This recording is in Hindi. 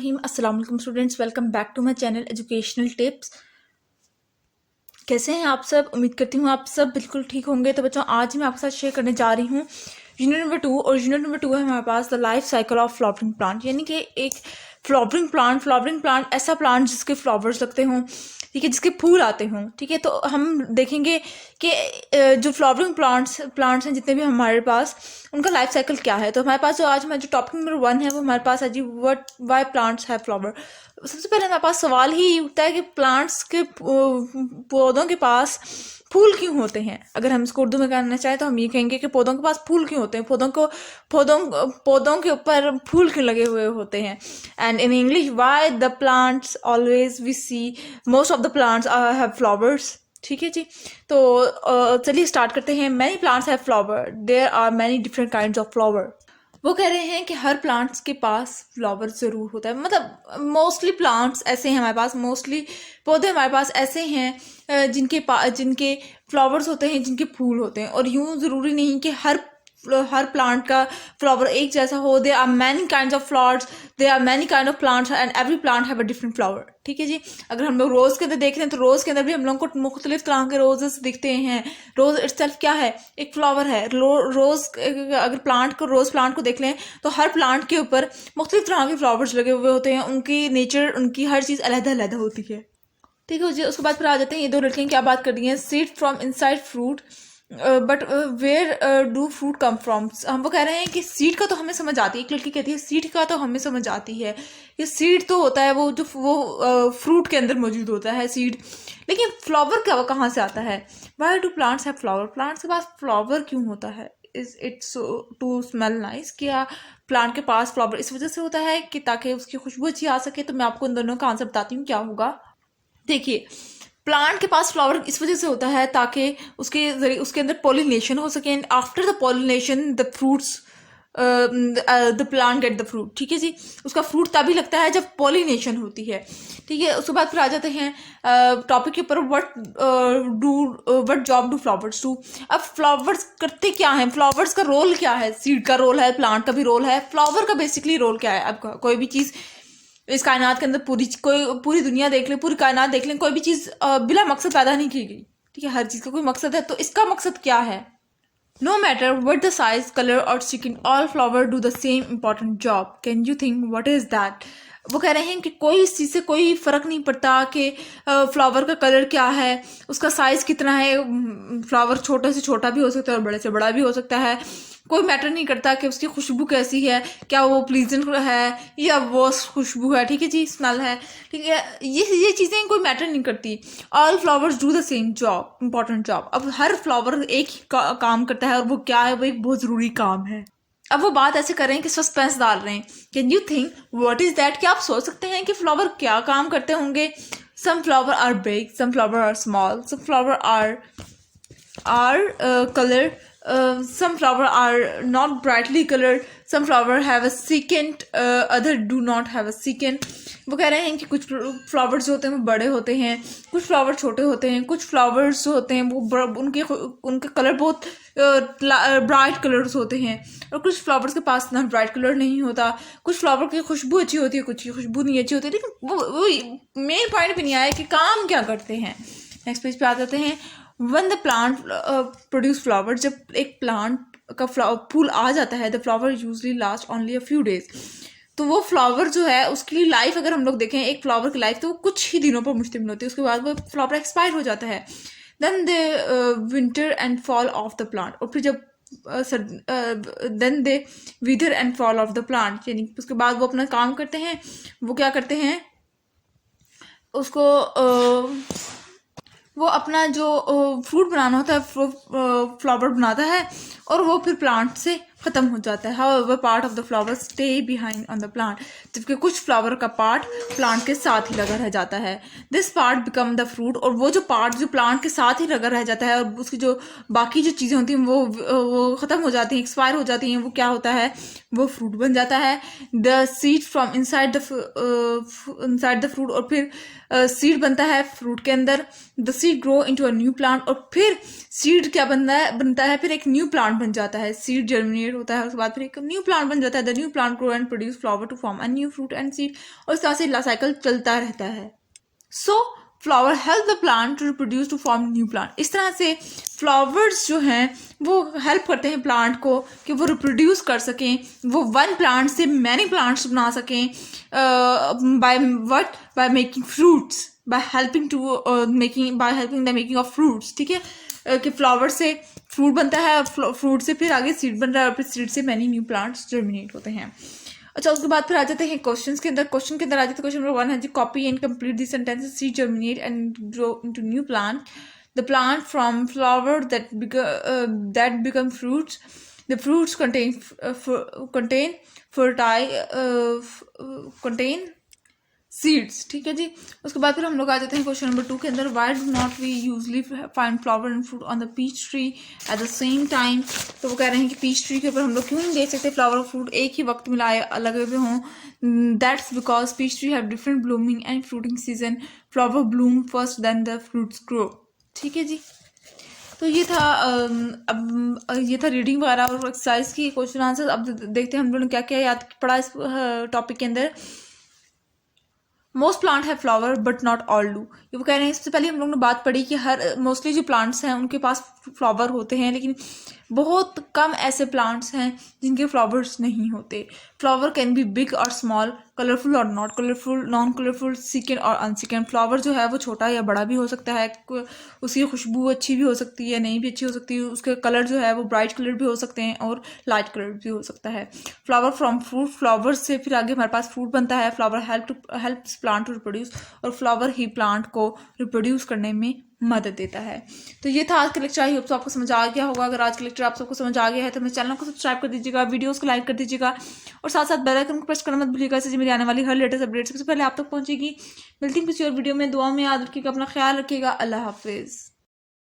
रहीम अस्सलाम वालेकुम students, welcome back to my channel educational tips. कैसे हैं आप सब? उम्मीद करती हूँ आप सब बिल्कुल ठीक होंगे। तो बच्चों, आज मैं आपके साथ शेयर करने जा रही हूँ यूनिट नंबर 2। और यूनिट नंबर 2 है हमारे पास the life cycle of flowering plant, यानी कि एक फ्लावरिंग प्लांट ऐसा प्लांट जिसके फ्लावर्स लगते हों, ठीक है, जिसके फूल आते हों। ठीक है, तो हम देखेंगे कि जो फ्लावरिंग प्लांट्स हैं जितने भी हमारे पास, उनका लाइफ साइकिल क्या है। तो हमारे पास जो आज हमारा जो टॉपिक नंबर 1 है वो हमारे पास है जी, what why plants have flower. सबसे पहले हमारे पास सवाल ही उठता है कि प्लांट्स के पौधों के पास फूल क्यों होते हैं। अगर हम इसको उर्दू में कहना चाहें तो हम ये कहेंगे कि पौधों के पास फूल क्यों होते हैं, पौधों के ऊपर फूल क्यों लगे हुए होते हैं। And in English, why the plants always we see most of the plants have flowers. ठीक है जी, तो चलिए स्टार्ट करते हैं। Many plants have flower, there are many different kinds of flower. वो कह रहे हैं कि हर प्लांट्स के पास फ्लावर ज़रूर होता है, मतलब मोस्टली प्लांट्स ऐसे हैं हमारे पास, मोस्टली पौधे हमारे पास ऐसे हैं जिनके फ्लावर्स होते हैं, जिनके फूल होते हैं। और यूं ज़रूरी नहीं कि हर प्लांट का फ्लावर एक जैसा हो। They are many kind of flowers, they are many kind of plants and every plant have a different flower. ठीक है जी, अगर हम लोग रोज़ के अंदर देख रहे हैं तो रोज़ के अंदर भी हम लोगों को मुख्तलिफ तरह के रोजेस दिखते हैं। रोज़ इटसेल्फ क्या है? एक फ्लावर है। रोज़ अगर रोज़ प्लांट को देख लें तो हर प्लांट के ऊपर मुख्तलिफ तरह के फ्लावर्स लगे हुए होते हैं। उनकी नेचर, उनकी हर चीज़ अलग-अलग होती है। ठीक है जी, उसके बाद फिर आ जाते हैं ये दो लड़कियां क्या बात कर रही हैं। Seed from inside fruit but where do fruit come from. हम वो कह रहे हैं कि सीड का तो हमें समझ आती है, एक लड़की कहती है सीड का तो हमें समझ आती है, ये सीड तो होता है वो फ्रूट के अंदर मौजूद होता है सीड, लेकिन फ्लावर क्या, वो कहाँ से आता है। Why do plants have flower, plants के पास फ्लावर क्यों होता है। Is it's to smell nice, क्या प्लांट के पास फ्लावर इस वजह से होता है कि ताकि उसकी खुशबू अच्छी आ सके। तो मैं आपको इन दोनों का आंसर बताती हूँ क्या होगा। देखिए, प्लांट के पास फ्लावर इस वजह से होता है ताकि उसके अंदर पॉलिनेशन हो सके, and after the pollination the fruits the plant get the fruit. ठीक है जी, उसका फ्रूट तभी लगता है जब पॉलिनेशन होती है। ठीक है, उसके बाद फिर आ जाते हैं टॉपिक के ऊपर, what job do flowers do. अब फ्लावर्स करते क्या हैं, फ्लावर्स का रोल क्या है। सीड का रोल है, प्लांट का भी रोल है, फ्लावर का बेसिकली रोल क्या है। अब कोई भी चीज़ इस कायनात के अंदर पूरी दुनिया देख लें, पूरी कायनात देख लें, कोई भी चीज़ बिला मकसद पैदा नहीं की गई। ठीक है, हर चीज़ का कोई मकसद है, तो इसका मकसद क्या है। No matter what the size, colour और sticking, all flower do the same important job. Can you think what is that. वो कह रहे हैं कि कोई इस चीज़ से कोई फ़र्क नहीं पड़ता कि फ्लावर का कलर क्या है, उसका साइज़ कितना है। फ्लावर छोटे से छोटा भी हो सकता है और बड़े से बड़ा भी हो सकता है। कोई मैटर नहीं करता कि उसकी खुशबू कैसी है, क्या वो प्लीजेंट है या वो खुशबू है। ठीक है जी, स्मेल है। ठीक है, ये चीज़ें कोई मैटर नहीं करती। All flowers do the same job, important job. अब हर फ्लावर एक ही काम करता है, और वो क्या है, वो एक बहुत ज़रूरी काम है। अब वो बात ऐसे कर रहे हैं कि सस्पेंस डाल रहे हैं। Can you think what is that, क्या आप सोच सकते हैं कि फ्लावर क्या काम करते होंगे। Some flower are big, some flower are small, some flower are colour, some flower are not brightly colored, some flower have a secant, other do not have a secant। वो कह रहे हैं कि कुछ फ्लावर्स जो होते हैं वो बड़े होते हैं, कुछ फ्लावर छोटे होते हैं, कुछ फ्लावर्स जो होते हैं वो उनके कलर बहुत ब्राइट कलर्स होते हैं, और कुछ फ्लावर्स के पास ना ब्राइट कलर नहीं होता। कुछ फ्लावर की खुशबू अच्छी होती है, कुछ की खुशबू नहीं अच्छी होती। लेकिन वो मेन पॉइंट भी नहीं आया कि काम क्या करते हैं। नेक्स्ट पेज पे आ जाते हैं। One the plant produce flower, जब एक प्लांट का फूल आ जाता है, the flower usually last only a few days. तो वो फ्लावर जो है उसकी लाइफ अगर हम लोग देखें, एक फ्लावर की लाइफ तो वो कुछ ही दिनों पर मुश्तमिल होती है, उसके बाद वो फ्लावर एक्सपायर हो जाता है। Then the winter and fall off the plant, और फिर जब then they wither and fall off the plant, यानी उसके बाद वो अपना काम करते हैं। वो क्या करते हैं, उसको वो अपना जो फ्रूट बनाना होता है, फ्लावर बनाता है, और वो फिर प्लांट से ख़त्म हो जाता है। However part of the flower stay behind on the plant, जबकि कुछ फ्लावर का पार्ट प्लांट के साथ ही लगा रह जाता है। This part become the fruit, और वो जो पार्ट जो प्लांट के साथ ही लगा रह जाता है, और उसकी जो बाकी जो चीज़ें होती हैं वो ख़त्म हो जाती हैं, एक्सपायर हो जाती हैं, वो क्या होता है, वो फ्रूट बन जाता है। The seed from inside the fruit, और फिर सीड बनता है फ्रूट के अंदर। The seed grow into a new plant, और फिर सीड क्या बनता है फिर एक न्यू प्लांट बन जाता है। सीड जर्मिनेट जर्मिनेट होता है, उसके बाद फिर एक न्यू प्लांट बन जाता है। The new plant grow and produce flower to form a new fruit and seed, और इस तरह से साइकिल चलता रहता है। So flower help the plant to reproduce to form new plant. इस तरह से फ्लावर्स जो हैं वो हेल्प करते हैं प्लांट को कि वो रिप्रोड्यूस कर सकें, वो वन प्लांट से मैनी प्लांट्स बना सकें, by making fruits, by helping the making of fruits. ठीक है, कि फ्लावर से फ्रूट बनता है, फ्रूट से फिर आगे सीड बन रहा है, और फिर सीड से मैनी न्यू प्लांट्स जर्मिनेट होते हैं। अच्छा, उसके बाद फिर आ जाते हैं क्वेश्चंस के अंदर। क्वेश्चन के अंदर आ जाते हैं, क्वेश्चन नंबर 1 है जी, copy and complete the sentences, seed germinate and grow into new plant, the plant from flower that become fruits, the fruits contain seeds. ठीक है जी। उसके बाद फिर हम लोग आ जाते हैं क्वेश्चन नंबर 2 के अंदर, why do not we usually find flower and fruit on the peach tree at the same time. तो वो कह रहे हैं कि पीच ट्री के ऊपर हम लोग क्यों नहीं देख सकते फ्लावर और फ्रूट एक ही वक्त में लगे हुए हों। That's because peach tree have different blooming and fruiting season, flower bloom first then the fruits grow. ठीक है जी। तो ये था ये था रीडिंग वगैरह और एक्सरसाइज की क्वेश्चन आंसर। अब देखते हैं हम लोगों ने क्या क्या याद पढ़ा इस टॉपिक के अंदर। मोस्ट प्लांट है flower but not all do. ये वो कह रहे हैं, इससे पहले हम लोग ने बात पढ़ी कि हर मोस्टली जो प्लांट्स हैं उनके पास फ्लावर होते हैं, लेकिन बहुत कम ऐसे प्लांट्स हैं जिनके फ्लावर्स नहीं होते। फ्लावर कैन बी बिग और स्मॉल, कलरफुल और not colourful, non colourful, scented और अनसिकेंड। फ्लावर जो है वो छोटा या बड़ा भी हो सकता है, उसकी खुशबू अच्छी भी हो सकती है, नहीं भी अच्छी हो सकती है, उसके कलर जो है वो ब्राइट कलर भी हो सकते हैं और लाइट कलर भी हो सकता है। फ्लावर फ्रॉम फ्रूट, फ्लावर से फिर आगे हमारे पास फ्रूट बनता है। Flower helps plant to reproduce, और फ्लावर ही प्लांट को रिप्रोड्यूस करने में मदद देता है। तो ये था आज का लेक्चर। आई होप तो आपको समझ आ गया होगा। अगर आज का लेक्चर आप सबको समझ आ गया है तो मेरे चैनल को सब्सक्राइब कर दीजिएगा, वीडियोस को लाइक कर दीजिएगा, और साथ साथ बेल आइकन को प्रेस करना मत भूलिएगा, इससे मेरी आने वाली हर लेटेस्ट अपडेट सबसे पहले आप तक पहुंचेगी। मिलती हूँ किसी और वीडियो में। दुआ में याद रखिएगा, अपना ख्याल रखिएगा। अल्लाह हाफिज़।